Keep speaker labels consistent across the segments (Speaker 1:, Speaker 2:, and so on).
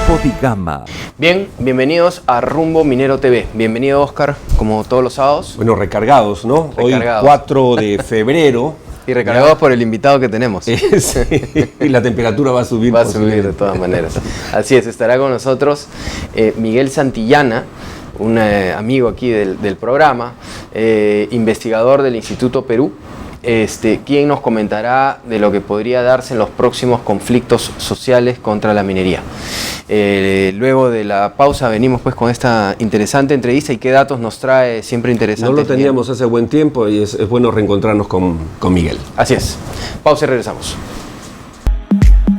Speaker 1: Grupo Digama.
Speaker 2: Bien, bienvenidos a Rumbo Minero TV. Bienvenido, Oscar, como todos los sábados.
Speaker 3: Bueno, recargados, ¿no?
Speaker 2: Recargados.
Speaker 3: Hoy 4 de febrero.
Speaker 2: Y recargados por el invitado que tenemos.
Speaker 3: Sí, y la temperatura va a subir.
Speaker 2: Va a subir de todas maneras. Así es, estará con nosotros Miguel Santillana, un amigo aquí del programa, investigador del Instituto Perú, quien nos comentará de lo que podría darse en los próximos conflictos sociales contra la minería. Luego de la pausa venimos pues con esta interesante entrevista y qué datos nos trae siempre interesantes.
Speaker 3: No lo teníamos hace buen tiempo y es bueno reencontrarnos con Miguel.
Speaker 2: Así es. Pausa y regresamos.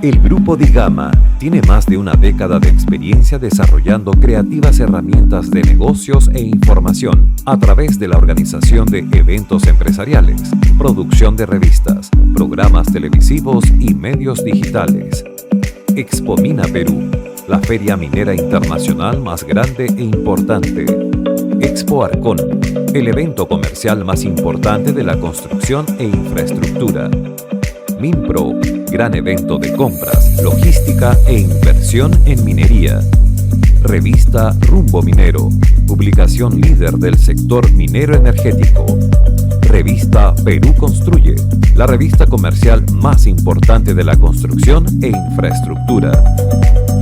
Speaker 1: El Grupo Digama tiene más de una década de experiencia desarrollando creativas herramientas de negocios e información a través de la organización de eventos empresariales, producción de revistas, programas televisivos y medios digitales. Expomina Perú, la feria minera internacional más grande e importante. Expo Arcón, el evento comercial más importante de la construcción e infraestructura. Minpro, gran evento de compras, logística e inversión en minería. Revista Rumbo Minero, publicación líder del sector minero energético. Revista Perú Construye, la revista comercial más importante de la construcción e infraestructura.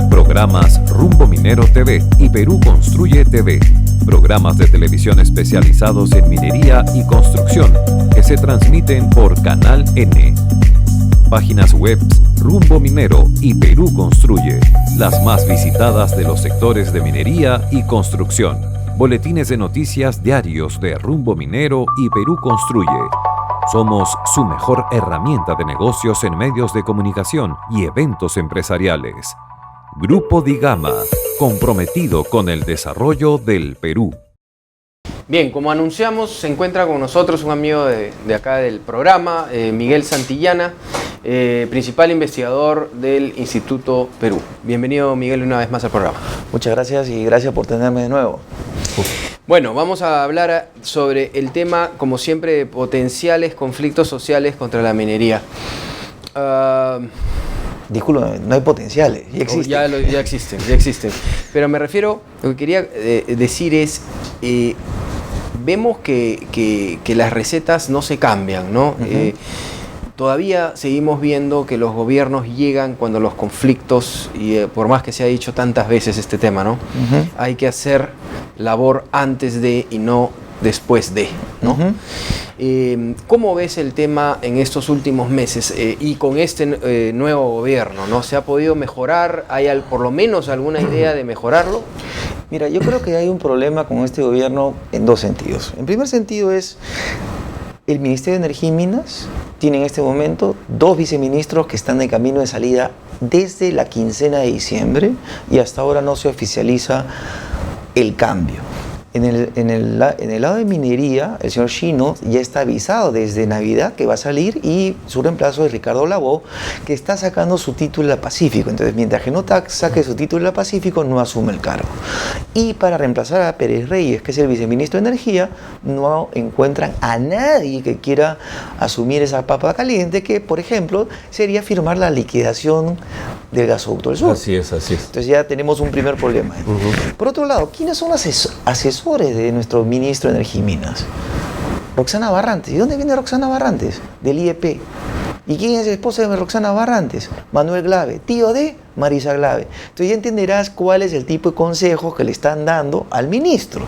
Speaker 1: Programas Rumbo Minero TV y Perú Construye TV, programas de televisión especializados en minería y construcción que se transmiten por Canal N. Páginas web Rumbo Minero y Perú Construye, las más visitadas de los sectores de minería y construcción. Boletines de noticias diarios de Rumbo Minero y Perú Construye. Somos su mejor herramienta de negocios en medios de comunicación y eventos empresariales. Grupo Digama, comprometido con el desarrollo del Perú.
Speaker 2: Bien, como anunciamos, se encuentra con nosotros un amigo de acá del programa, Miguel Santillana, principal investigador del Instituto Perú. Bienvenido, Miguel, una vez más al programa.
Speaker 4: Muchas gracias y gracias por tenerme de nuevo.
Speaker 2: Bueno, vamos a hablar sobre el tema, como siempre, de potenciales conflictos sociales contra la minería.
Speaker 4: Disculpe, no hay potenciales, ya existen.
Speaker 2: Ya existen. Pero me refiero, lo que quería decir es, vemos que las recetas no se cambian, ¿no? Todavía seguimos viendo que los gobiernos llegan cuando los conflictos, y por más que se ha dicho tantas veces este tema, ¿no? Hay que hacer labor antes de y no después de, ¿no? ¿Cómo ves el tema en estos últimos meses y con este nuevo gobierno, ¿no? ¿Se ha podido mejorar? ¿Hay por lo menos alguna idea de mejorarlo?
Speaker 4: Mira, yo creo que hay un problema con este gobierno en dos sentidos. En primer sentido es el Ministerio de Energía y Minas tiene en este momento 2 viceministros que están en camino de salida desde la quincena de diciembre y hasta ahora no se oficializa el cambio. En el lado de minería, el señor Chino ya está avisado desde Navidad que va a salir y su reemplazo es Ricardo Lavó, que está sacando su título a Pacífico. Entonces, mientras que no saque su título a Pacífico, no asume el cargo. Y para reemplazar a Pérez Reyes, que es el viceministro de Energía, no encuentran a nadie que quiera asumir esa papa caliente, que, por ejemplo, sería firmar la liquidación del gasoducto del sur.
Speaker 3: Así es.
Speaker 4: Entonces ya tenemos un primer problema. Por otro lado, ¿quiénes son los asesores de nuestro ministro de Energía y Minas? Roxana Barrantes. ¿Y dónde viene Roxana Barrantes? Del IEP. ¿Y quién es el esposo de Roxana Barrantes? Manuel Glave, tío de Marisa Glave. Entonces ya entenderás cuál es el tipo de consejos que le están dando al ministro.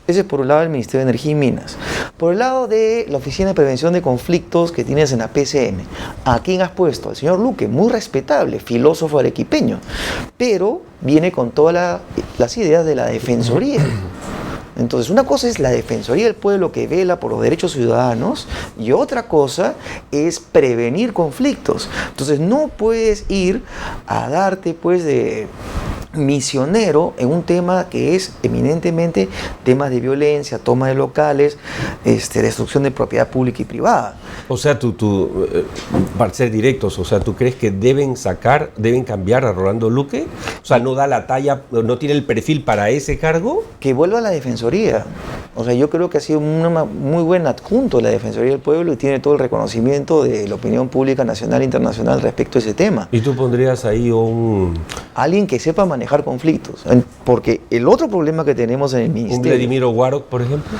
Speaker 4: Ese es por un lado el Ministerio de Energía y Minas. Por el lado de la Oficina de Prevención de Conflictos que tienes en la PCM, ¿a quién has puesto? Al señor Luque, muy respetable, filósofo arequipeño, pero viene con todas las ideas de la Defensoría. Entonces, una cosa es la Defensoría del Pueblo que vela por los derechos ciudadanos y otra cosa es prevenir conflictos. Entonces, no puedes ir a darte pues de misionero en un tema que es eminentemente temas de violencia, toma de locales, destrucción de propiedad pública y privada.
Speaker 3: O sea, para ser directos, o sea, ¿tú crees que deben cambiar a Rolando Luque? O sea, ¿no da la talla, no tiene el perfil para ese cargo?
Speaker 4: Que vuelva a la Defensoría. O sea, yo creo que ha sido un muy buen adjunto de la Defensoría del Pueblo y tiene todo el reconocimiento de la opinión pública nacional e internacional respecto a ese tema.
Speaker 3: ¿Y tú pondrías ahí
Speaker 4: alguien que sepa manejar conflictos? Porque el otro problema que tenemos en el ministerio...
Speaker 3: ¿Un Vladimiro Warok, por ejemplo?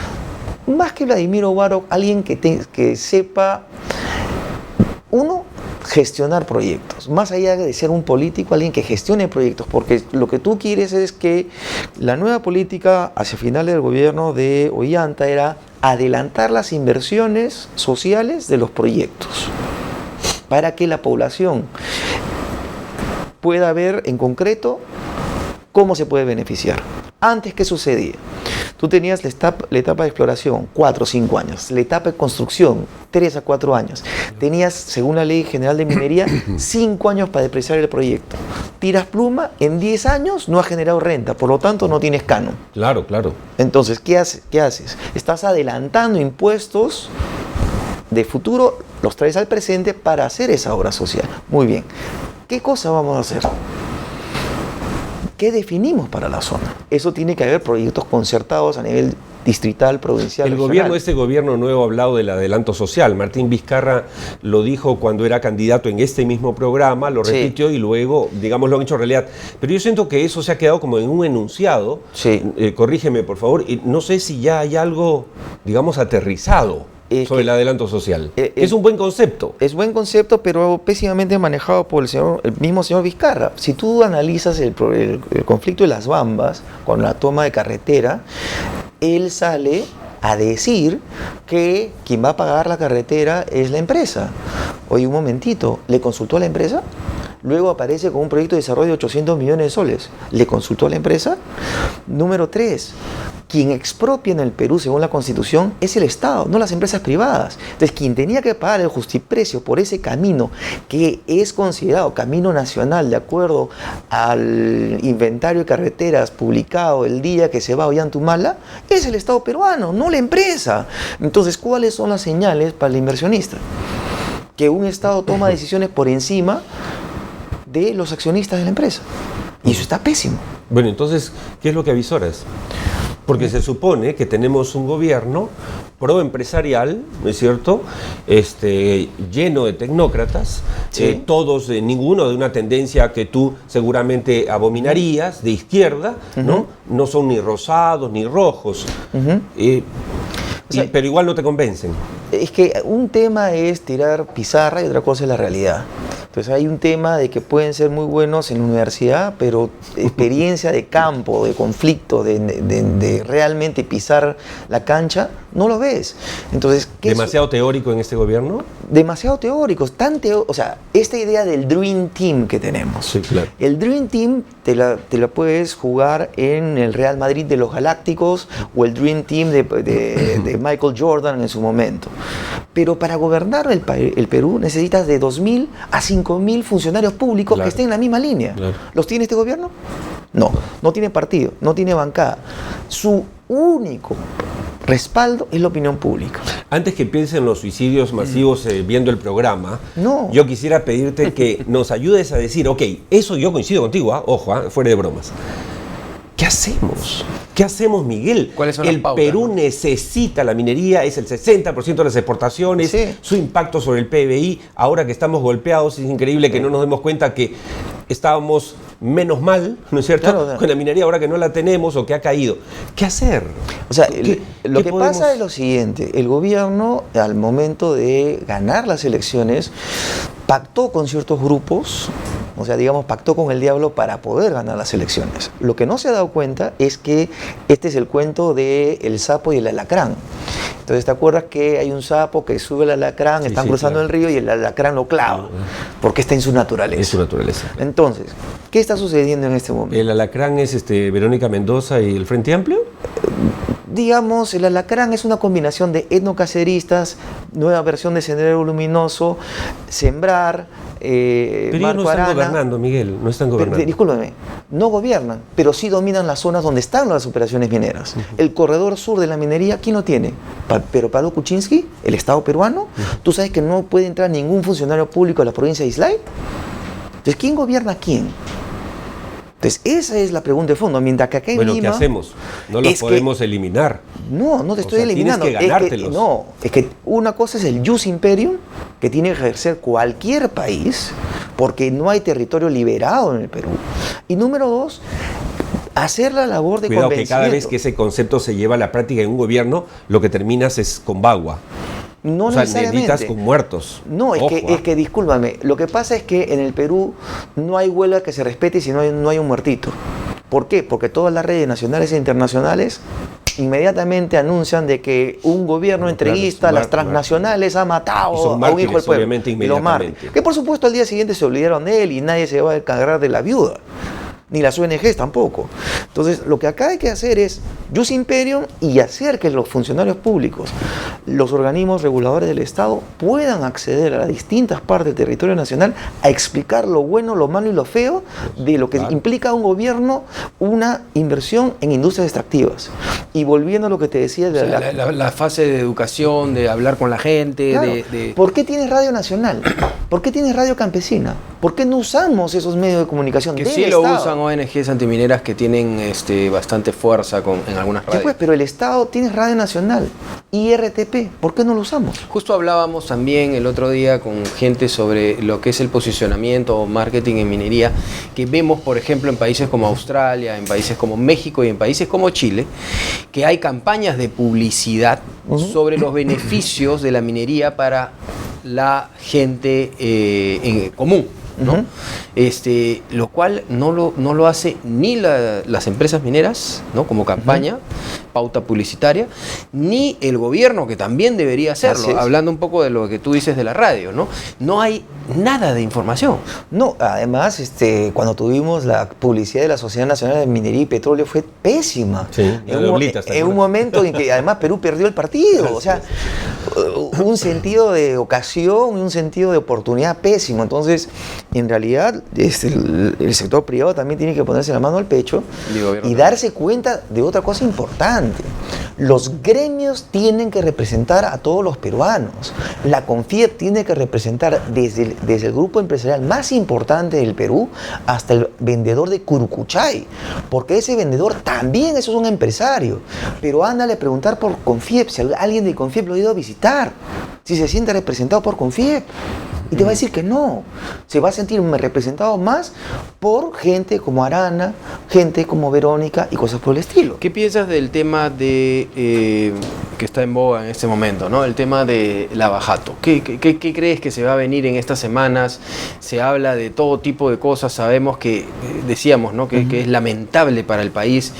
Speaker 4: Más que Vladimiro Warok, alguien que sepa, uno, gestionar proyectos. Más allá de ser un político, alguien que gestione proyectos, porque lo que tú quieres es que la nueva política hacia finales del gobierno de Ollanta era adelantar las inversiones sociales de los proyectos para que la población pueda ver en concreto cómo se puede beneficiar. Antes, ¿qué sucedía? Tú tenías la etapa de exploración, 4 o 5 años. La etapa de construcción, 3 a 4 años. Tenías, según la Ley General de Minería, 5 años para depreciar el proyecto. Tiras pluma, en 10 años no ha generado renta, por lo tanto no tienes canon.
Speaker 3: Claro, claro.
Speaker 4: Entonces, ¿qué haces? Estás adelantando impuestos de futuro, los traes al presente para hacer esa obra social. Muy bien. ¿Qué cosa vamos a hacer? ¿Qué definimos para la zona? Eso tiene que haber proyectos concertados a nivel distrital, provincial, regional.
Speaker 3: Este gobierno nuevo ha hablado del adelanto social. Martín Vizcarra lo dijo cuando era candidato en este mismo programa, lo repitió y luego, digamos, lo han hecho realidad. Pero yo siento que eso se ha quedado como en un enunciado. Sí. Corrígeme, por favor. Y no sé si ya hay algo, digamos, aterrizado sobre el adelanto social. Es un buen concepto.
Speaker 4: Es buen concepto, pero pésimamente manejado por el mismo señor Vizcarra. Si tú analizas el conflicto de las Bambas con la toma de carretera, él sale a decir que quien va a pagar la carretera es la empresa. Oye, un momentito, ¿le consultó a la empresa? Luego aparece con un proyecto de desarrollo de 800 millones de soles. ¿Le consultó a la empresa? Número 3. Quien expropia en el Perú, según la Constitución, es el Estado, no las empresas privadas. Entonces, quien tenía que pagar el justiprecio por ese camino, que es considerado camino nacional de acuerdo al inventario de carreteras publicado el día que se va a Ollantumala, es el Estado peruano, no la empresa. Entonces, ¿cuáles son las señales para el inversionista? Que un Estado toma decisiones por encima de los accionistas de la empresa. Y eso está pésimo.
Speaker 3: Bueno, entonces, ¿qué es lo que avisoras? Porque se supone que tenemos un gobierno proempresarial, ¿no es cierto? Lleno de tecnócratas, todos, ninguno de una tendencia que tú seguramente abominarías, de izquierda, ¿no? No son ni rosados ni rojos. Pero igual no te convencen.
Speaker 4: Es que un tema es tirar pizarra y otra cosa es la realidad. Entonces hay un tema de que pueden ser muy buenos en la universidad, pero experiencia de campo, de conflicto, de realmente pisar la cancha, no lo ves. Entonces,
Speaker 3: ¿demasiado teórico en este gobierno?
Speaker 4: Demasiado teóricos, o sea, esta idea del Dream Team que tenemos.
Speaker 3: Sí, claro.
Speaker 4: El Dream Team te la puedes jugar en el Real Madrid de los Galácticos o el Dream Team de Michael Jordan en su momento. Pero para gobernar el Perú necesitas de 2.000 a 5.000 funcionarios públicos que estén en la misma línea. Claro. ¿Los tiene este gobierno? No, no tiene partido, no tiene bancada. Su único respaldo es la opinión pública.
Speaker 3: Antes que piensen en los suicidios masivos viendo el programa, yo quisiera pedirte que nos ayudes a decir, ok, eso yo coincido contigo, ojo, fuera de bromas. ¿Qué hacemos? ¿Qué hacemos, Miguel?
Speaker 2: ¿Cuáles son las pautas?
Speaker 3: El Perú necesita la minería, es el 60% de las exportaciones, su impacto sobre el PBI, ahora que estamos golpeados, es increíble que no nos demos cuenta que estábamos menos mal, ¿no es cierto?, claro, con la minería ahora que no la tenemos o que ha caído. ¿Qué hacer?
Speaker 4: O sea, lo que pasa es lo siguiente, el gobierno al momento de ganar las elecciones pactó con ciertos grupos, o sea, digamos, pactó con el diablo para poder ganar las elecciones. Lo que no se ha dado cuenta es que este es el cuento del sapo y el alacrán. Entonces, ¿te acuerdas que hay un sapo que sube el alacrán, están cruzando el río y el alacrán lo clava? Porque está en su naturaleza.
Speaker 3: Es su naturaleza.
Speaker 4: Entonces, ¿qué está sucediendo en este momento?
Speaker 3: ¿El alacrán es Verónica Mendoza y el Frente Amplio?
Speaker 4: digamos, el alacrán es una combinación de etnocaceristas, nueva versión de Sendero Luminoso, Sembrar,
Speaker 3: Pero ellos
Speaker 4: Marco
Speaker 3: no están
Speaker 4: Arana.
Speaker 3: gobernando, Miguel, no están gobernando.
Speaker 4: Discúlpame, no gobiernan, pero sí dominan las zonas donde están las operaciones mineras. El corredor sur de la minería, ¿quién lo tiene? Pero Pablo Kuczynski, el Estado peruano. ¿Tú sabes que no puede entrar ningún funcionario público a la provincia de Islay? Entonces, ¿quién gobierna a quién? Entonces, esa es la pregunta de fondo. Mientras que acá en
Speaker 3: Bueno,
Speaker 4: Lima,
Speaker 3: ¿qué hacemos? No los podemos eliminar.
Speaker 4: no te estoy
Speaker 3: sea,
Speaker 4: eliminando.
Speaker 3: tienes que ganártelos.
Speaker 4: Es que una cosa es el jus imperium, que tiene que ejercer cualquier país, porque no hay territorio liberado en el Perú. Y número dos, hacer la labor de
Speaker 3: Cuidado que
Speaker 4: convencimiento.
Speaker 3: cada vez que ese concepto se lleva a la práctica en un gobierno, lo que terminas es con bagua.
Speaker 4: No
Speaker 3: o sea,
Speaker 4: necesariamente.
Speaker 3: necesitas con muertos.
Speaker 4: No,
Speaker 3: Ojo,
Speaker 4: es que discúlpame, lo que pasa es que en el Perú no hay huelga que se respete si no hay un muertito. ¿Por qué? Porque todas las redes nacionales e internacionales inmediatamente anuncian de que un gobierno entreguista,
Speaker 3: claro,
Speaker 4: las transnacionales, ha matado
Speaker 3: Y son
Speaker 4: a un
Speaker 3: mártires,
Speaker 4: hijo del pueblo.
Speaker 3: obviamente,
Speaker 4: Y lo mártires.
Speaker 3: inmediatamente.
Speaker 4: Que por supuesto al día siguiente se olvidaron de él y nadie se va a encargar de la viuda. Ni las ONGs tampoco. Entonces, lo que acá hay que hacer es jus imperium y hacer que los funcionarios públicos, los organismos reguladores del Estado, puedan acceder a las distintas partes del territorio nacional a explicar lo bueno, lo malo y lo feo de lo que implica un gobierno, una inversión en industrias extractivas. Y volviendo a lo que te decía de
Speaker 2: O sea, la fase de educación, de hablar con la gente,
Speaker 4: Claro.
Speaker 2: de...
Speaker 4: ¿Por qué tienes radio nacional? ¿Por qué tienes radio campesina? ¿Por qué no usamos esos medios de comunicación
Speaker 2: Que
Speaker 4: del
Speaker 2: sí lo
Speaker 4: Estado?
Speaker 2: usan ONGs antimineras que tienen bastante fuerza en algunas
Speaker 4: Sí,
Speaker 2: radios.
Speaker 4: pues, pero el Estado tiene Radio Nacional, IRTP, ¿por qué no lo usamos?
Speaker 2: Justo hablábamos también el otro día con gente sobre lo que es el posicionamiento o marketing en minería, que vemos, por ejemplo, en países como Australia, en países como México y en países como Chile, que hay campañas de publicidad sobre los beneficios de la minería para la gente en común, ¿no? Lo cual no lo hace ni las empresas mineras, ¿no? Como campaña, pauta publicitaria, ni el gobierno, que también debería
Speaker 4: Así
Speaker 2: hacerlo,
Speaker 4: es.
Speaker 2: hablando un poco de lo que tú dices de la radio, ¿no? No hay nada de información.
Speaker 4: No, además, cuando tuvimos la publicidad de la Sociedad Nacional de Minería y Petróleo fue pésima.
Speaker 3: Sí, la de Oblitas, ¿te
Speaker 4: en un
Speaker 3: acuerdas?
Speaker 4: momento en que además Perú perdió el partido. O sea, un sentido de ocasión y un sentido de oportunidad pésimo. Entonces, en realidad, el sector privado también tiene que ponerse la mano al pecho y darse cuenta de otra cosa importante. Los gremios tienen que representar a todos los peruanos. La CONFIEP tiene que representar desde el grupo empresarial más importante del Perú hasta el vendedor de Curucuchay, porque ese vendedor también es un empresario. Pero ándale a preguntar por CONFIEP, si alguien de CONFIEP lo ha ido a visitar, si se siente representado por CONFIEP. Y te va a decir que no, se va a sentir representado más por gente como Arana, gente como Verónica y cosas por el estilo.
Speaker 2: ¿Qué piensas del tema de que está en boga en este momento, ¿no? El tema de Lavajato. ¿Qué crees que se va a venir en estas semanas? Se habla de todo tipo de cosas, sabemos que, decíamos, ¿no? Que es lamentable para el país,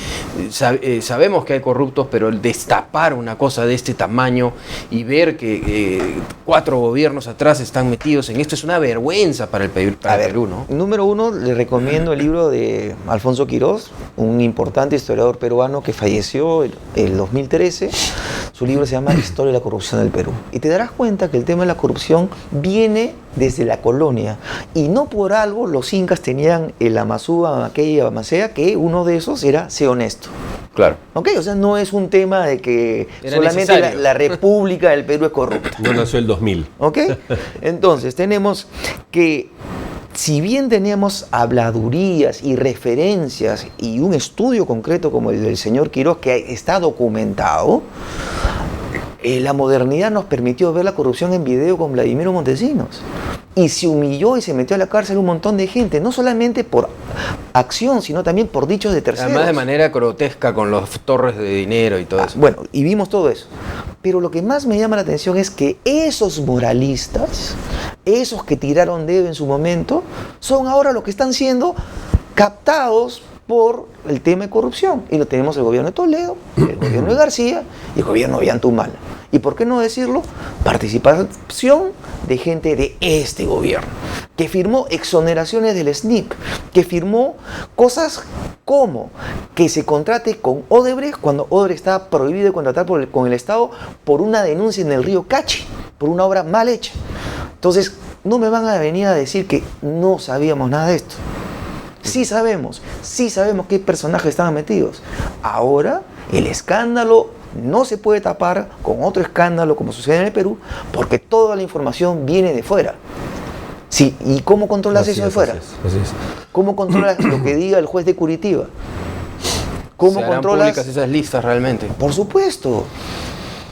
Speaker 2: sabemos que hay corruptos, pero el destapar una cosa de este tamaño y ver que 4 gobiernos atrás están metidos en esto es una vergüenza para el Perú, ¿no?
Speaker 4: Número uno, le recomiendo el libro de Alfonso Quirós, un importante historiador peruano que falleció el 2013. Su libro se llama Historia de la corrupción del Perú. Y te darás cuenta que el tema de la corrupción viene desde la colonia. Y no por algo los incas tenían el Amazúa, aquella y Amacea, que uno de esos era ser honesto.
Speaker 2: Claro.
Speaker 4: ¿Ok? O sea, no es un tema de que
Speaker 2: Era
Speaker 4: solamente
Speaker 2: necesario.
Speaker 4: la República del Perú es corrupta.
Speaker 3: No nació el 2000.
Speaker 4: ¿Ok? Entonces, tenemos que, si bien tenemos habladurías y referencias y un estudio concreto como el del señor Quirós, que está documentado, la modernidad nos permitió ver la corrupción en video con Vladimiro Montesinos. Y se humilló y se metió a la cárcel un montón de gente, no solamente por acción, sino también por dichos de terceros.
Speaker 2: Además de manera grotesca con los torres de dinero y todo eso.
Speaker 4: Bueno, y vimos todo eso. Pero lo que más me llama la atención es que esos moralistas, esos que tiraron dedo en su momento, son ahora los que están siendo captados por el tema de corrupción. Y lo tenemos el gobierno de Toledo, el gobierno de García y el gobierno de Ollantumala. ¿Y por qué no decirlo? Participación de gente de este gobierno, que firmó exoneraciones del SNIC, que firmó cosas ¿Cómo? Que se contrate con Odebrecht cuando Odebrecht estaba prohibido de contratar con el Estado por una denuncia en el río Cachi, por una obra mal hecha. Entonces, no me van a venir a decir que no sabíamos nada de esto. Sí sabemos qué personajes estaban metidos. Ahora, el escándalo no se puede tapar con otro escándalo como sucede en el Perú, porque toda la información viene de fuera. Sí, ¿y cómo controlas eso de fuera?
Speaker 3: Así es.
Speaker 4: ¿Cómo controlas lo que diga el juez de Curitiba? ¿Cómo
Speaker 2: ¿Serán
Speaker 4: controlas
Speaker 2: públicas esas listas realmente?
Speaker 4: Por supuesto,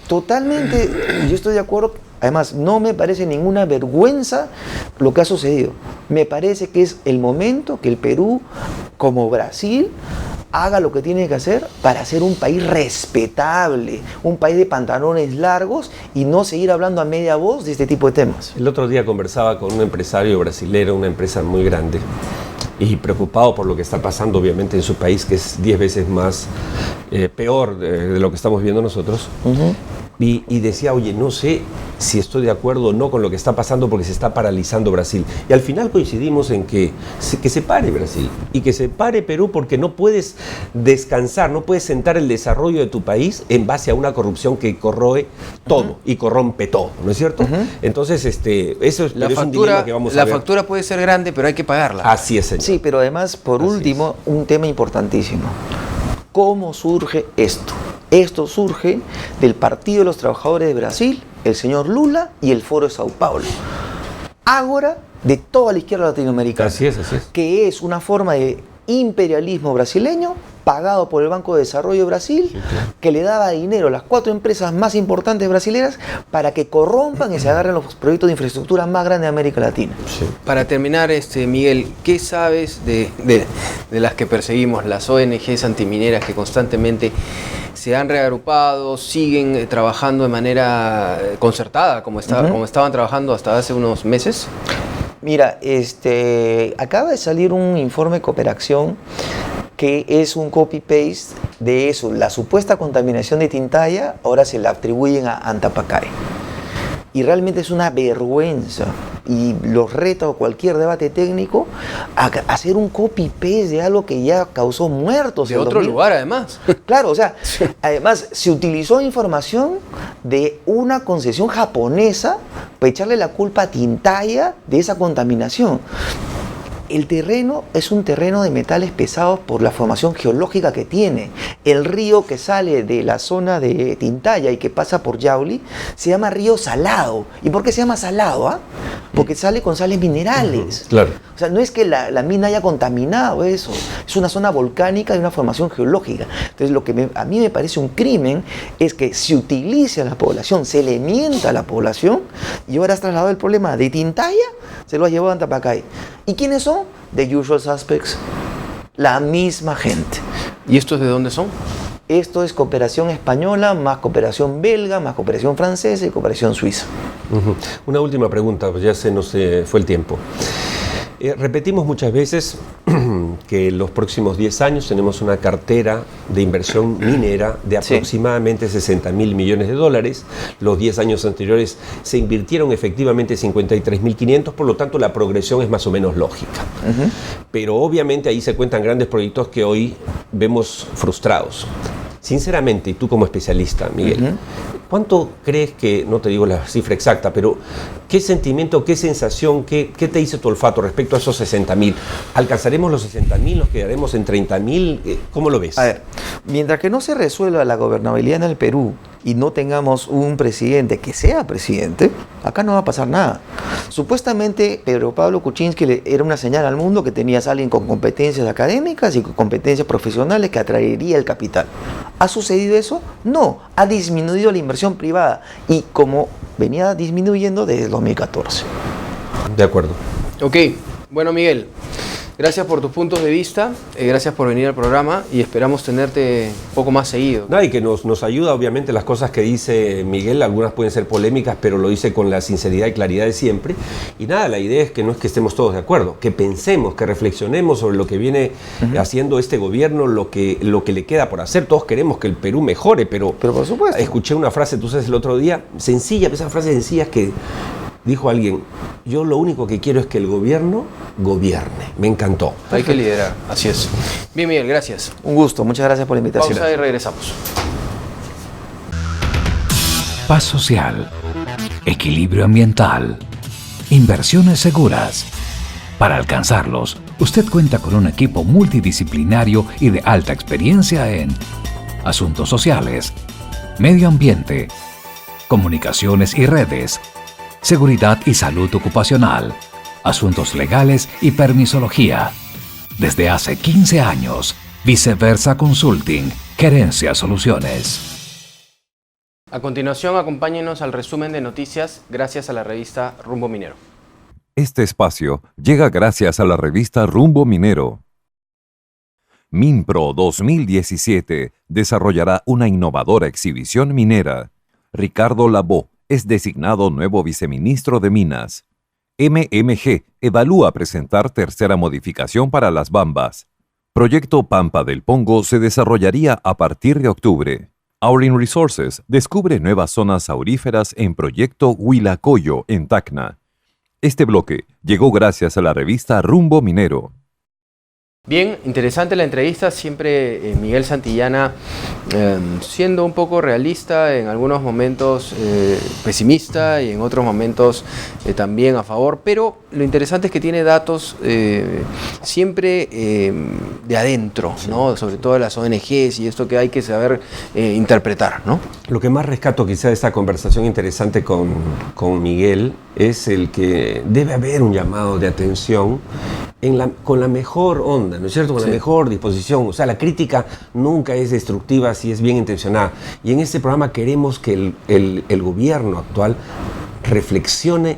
Speaker 4: totalmente, yo estoy de acuerdo. Además, no me parece ninguna vergüenza lo que ha sucedido. Me parece que es el momento que el Perú, como Brasil, haga lo que tiene que hacer para ser un país respetable, un país de pantalones largos y no seguir hablando a media voz de este tipo de temas.
Speaker 3: El otro día conversaba con un empresario brasilero, una empresa muy grande, y preocupado por lo que está pasando obviamente en su país, que es 10 veces más peor de lo que estamos viendo nosotros. Y decía, oye, no sé si estoy de acuerdo o no con lo que está pasando porque se está paralizando Brasil. Y al final coincidimos en que se pare Brasil y que se pare Perú, porque no puedes descansar, no puedes sentar el desarrollo de tu país en base a una corrupción que corroe todo y corrompe todo, ¿no es cierto? Entonces, eso es,
Speaker 2: La
Speaker 3: un dilema que vamos a ver.
Speaker 2: La factura puede ser grande, pero hay que pagarla.
Speaker 3: Así es, señor.
Speaker 4: Sí, pero además, por último, un tema importantísimo. ¿Cómo surge esto? Esto surge del Partido de los Trabajadores de Brasil, el señor Lula y el Foro de Sao Paulo. Ágora de toda la izquierda latinoamericana.
Speaker 3: Así es.
Speaker 4: Que es una forma de imperialismo brasileño pagado por el Banco de Desarrollo de Brasil, sí, claro, que le daba dinero a las 4 empresas más importantes brasileñas para que corrompan y se agarren los proyectos de infraestructura más grandes de América Latina.
Speaker 2: Sí. Para terminar, Miguel, ¿qué sabes de las que perseguimos, las ONGs antimineras que constantemente se han reagrupado, siguen trabajando de manera concertada, como estaban trabajando hasta hace unos meses?
Speaker 4: Mira, acaba de salir un informe de Cooperación que es un copy-paste de eso. La supuesta contaminación de Tintaya ahora se la atribuyen a Antapacay. Y realmente es una vergüenza. Y los reto a cualquier debate técnico a hacer un copy-paste de algo que ya causó muertos.
Speaker 2: De otro lugar, además.
Speaker 4: Claro, o sea, además se utilizó información de una concesión japonesa para echarle la culpa a Tintaya de esa contaminación. El terreno es un terreno de metales pesados por la formación geológica que tiene. El río que sale de la zona de Tintaya y que pasa por Yauli se llama río Salado. ¿Y por qué se llama Salado? Porque sale con sales minerales.
Speaker 3: Claro.
Speaker 4: O sea, no es que la mina haya contaminado eso. Es una zona volcánica y una formación geológica. Entonces, lo que a mí me parece un crimen es que se utilice a la población, se le mienta a la población y ahora has trasladado el problema de Tintaya, se lo ha llevado a Antapacay. ¿Y quiénes son? The usual suspects. La misma gente.
Speaker 2: ¿Y estos de dónde son?
Speaker 4: Esto es cooperación española, más cooperación belga, más cooperación francesa y cooperación suiza.
Speaker 3: Una última pregunta, pues ya se nos fue el tiempo. Repetimos muchas veces que en los próximos 10 años tenemos una cartera de inversión minera de aproximadamente 60.000 millones de dólares. Los 10 años anteriores se invirtieron efectivamente 53.500, por lo tanto la progresión es más o menos lógica. Pero obviamente ahí se cuentan grandes proyectos que hoy vemos frustrados. Sinceramente, y tú como especialista, Miguel, ¿cuánto crees que, no te digo la cifra exacta, pero qué sentimiento, qué sensación, qué te dice tu olfato respecto a esos 60.000? ¿Alcanzaremos los 60.000? ¿Nos quedaremos en 30.000? ¿Cómo lo ves?
Speaker 4: A ver, mientras que no se resuelva la gobernabilidad en el Perú y no tengamos un presidente que sea presidente, acá no va a pasar nada. Supuestamente Pedro Pablo Kuczynski era una señal al mundo que tenías a alguien con competencias académicas y con competencias profesionales que atraería el capital. ¿Ha sucedido eso? No, ha disminuido la inversión privada y como venía disminuyendo desde el 2014.
Speaker 3: De acuerdo.
Speaker 2: Ok, bueno, Miguel, gracias por tus puntos de vista, gracias por venir al programa y esperamos tenerte un poco más seguido.
Speaker 3: No, y que nos ayuda, obviamente, las cosas que dice Miguel, algunas pueden ser polémicas, pero lo dice con la sinceridad y claridad de siempre. Y nada, la idea es que no es que estemos todos de acuerdo, que pensemos, que reflexionemos sobre lo que viene haciendo este gobierno, lo que le queda por hacer. Todos queremos que el Perú mejore, pero
Speaker 4: por supuesto.
Speaker 3: Escuché una frase, tú sabes, el otro día, sencilla, esa frase sencilla que dijo alguien: yo lo único que quiero es que el gobierno gobierne. Me encantó.
Speaker 2: Hay que liderar, así es. Bien, Miguel, gracias.
Speaker 4: Un gusto, muchas gracias por la invitación.
Speaker 2: Pausa y regresamos.
Speaker 5: Paz social, equilibrio ambiental, inversiones seguras. Para alcanzarlos, usted cuenta con un equipo multidisciplinario y de alta experiencia en asuntos sociales, medio ambiente, comunicaciones y redes, seguridad y salud ocupacional, asuntos legales y permisología. Desde hace 15 años, Viceversa Consulting, Gerencia Soluciones.
Speaker 2: A continuación, acompáñenos al resumen de noticias gracias a la revista Rumbo Minero.
Speaker 1: Este espacio llega gracias a la revista Rumbo Minero. Minpro 2017 desarrollará una innovadora exhibición minera. Ricardo Labó es designado nuevo viceministro de Minas. MMG evalúa presentar tercera modificación para las Bambas. Proyecto Pampa del Pongo se desarrollaría a partir de octubre. Aurin Resources descubre nuevas zonas auríferas en Proyecto Huilacoyo en Tacna. Este bloque llegó gracias a la revista Rumbo Minero.
Speaker 2: Bien, interesante la entrevista, siempre Miguel Santillana siendo un poco realista, en algunos momentos pesimista y en otros momentos también a favor, pero lo interesante es que tiene datos siempre de adentro, ¿no? Sobre todo de las ONGs y esto que hay que saber interpretar, ¿no?
Speaker 3: Lo que más rescato quizá de esta conversación interesante con Miguel es el que debe haber un llamado de atención con la mejor onda, ¿no es cierto? Con la mejor disposición. O sea, la crítica nunca es destructiva si es bien intencionada. Y en este programa queremos que el gobierno actual reflexione,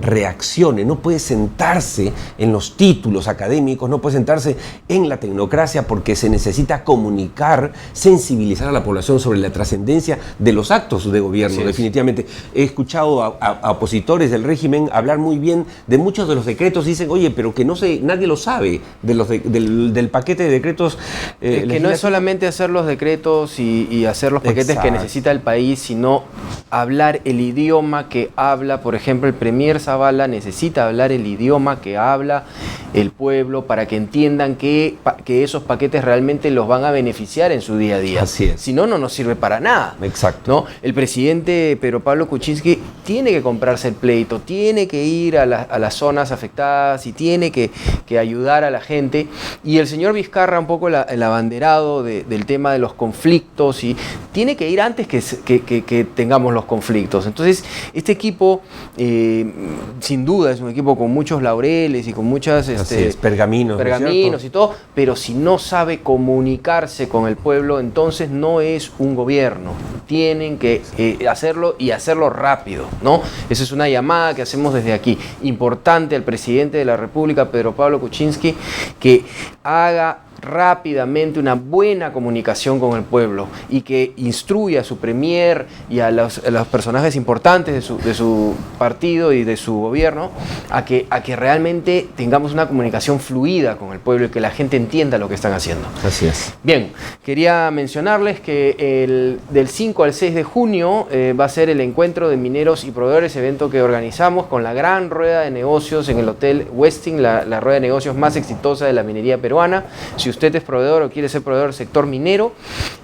Speaker 3: reaccione, no puede sentarse en los títulos académicos, no puede sentarse en la tecnocracia, porque se necesita comunicar, sensibilizar a la población sobre la trascendencia de los actos de gobierno, definitivamente. He escuchado a opositores del régimen hablar muy bien de muchos de los decretos y dicen, oye, pero que nadie lo sabe del paquete de decretos.
Speaker 2: Que no es solamente hacer los decretos y hacer los paquetes que necesita el país, sino hablar el idioma que habla, por ejemplo, el Premier Zavala necesita hablar el idioma que habla el pueblo para que entiendan que esos paquetes realmente los van a beneficiar en su día a día.
Speaker 3: Así es.
Speaker 2: Si no, no nos sirve para nada.
Speaker 3: Exacto.
Speaker 2: ¿No? El presidente Pedro Pablo Kuczynski tiene que comprarse el pleito, tiene que ir a las zonas afectadas y tiene que ayudar a la gente. Y el señor Vizcarra, un poco el abanderado del tema de los conflictos, y tiene que ir antes que tengamos los conflictos. Entonces, este equipo sin duda es un equipo con muchos laureles y con muchas
Speaker 3: pergaminos
Speaker 2: y todo, pero si no sabe comunicarse con el pueblo, entonces no es un gobierno. Tienen que hacerlo y hacerlo rápido, ¿no? Esa es una llamada que hacemos desde aquí. Importante al presidente de la República, Pedro Pablo Kuczynski, que haga rápidamente una buena comunicación con el pueblo y que instruya a su premier y a los personajes importantes de su partido y de su gobierno a que realmente tengamos una comunicación fluida con el pueblo y que la gente entienda lo que están haciendo.
Speaker 3: Así es.
Speaker 2: Bien, quería mencionarles que del 5 al 6 de junio va a ser el encuentro de mineros y proveedores, evento que organizamos con la gran rueda de negocios en el Hotel Westin, la rueda de negocios más exitosa de la minería peruana. Si usted es proveedor o quiere ser proveedor del sector minero,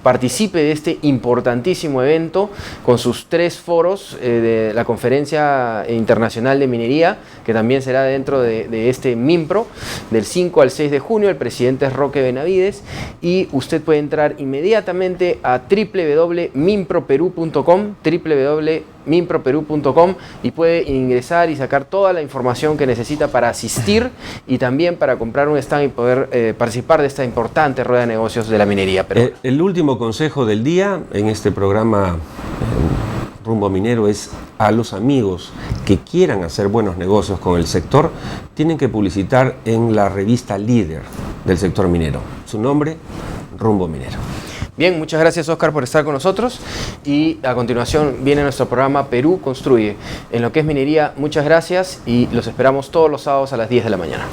Speaker 2: participe de este importantísimo evento con sus 3 foros de la Conferencia Internacional de Minería, que también será dentro de este Minpro, del 5 al 6 de junio. El presidente es Roque Benavides y usted puede entrar inmediatamente a www.minproperú.com, www.minproperú.com, y puede ingresar y sacar toda la información que necesita para asistir y también para comprar un stand y poder participar de esta importante rueda de negocios de la minería peruana.
Speaker 3: El último consejo del día en este programa Rumbo Minero es a los amigos que quieran hacer buenos negocios con el sector, tienen que publicitar en la revista líder del sector minero. Su nombre, Rumbo Minero.
Speaker 2: Bien, muchas gracias, Oscar, por estar con nosotros, y a continuación viene nuestro programa Perú Construye. En lo que es minería, muchas gracias y los esperamos todos los sábados a las 10 de la mañana.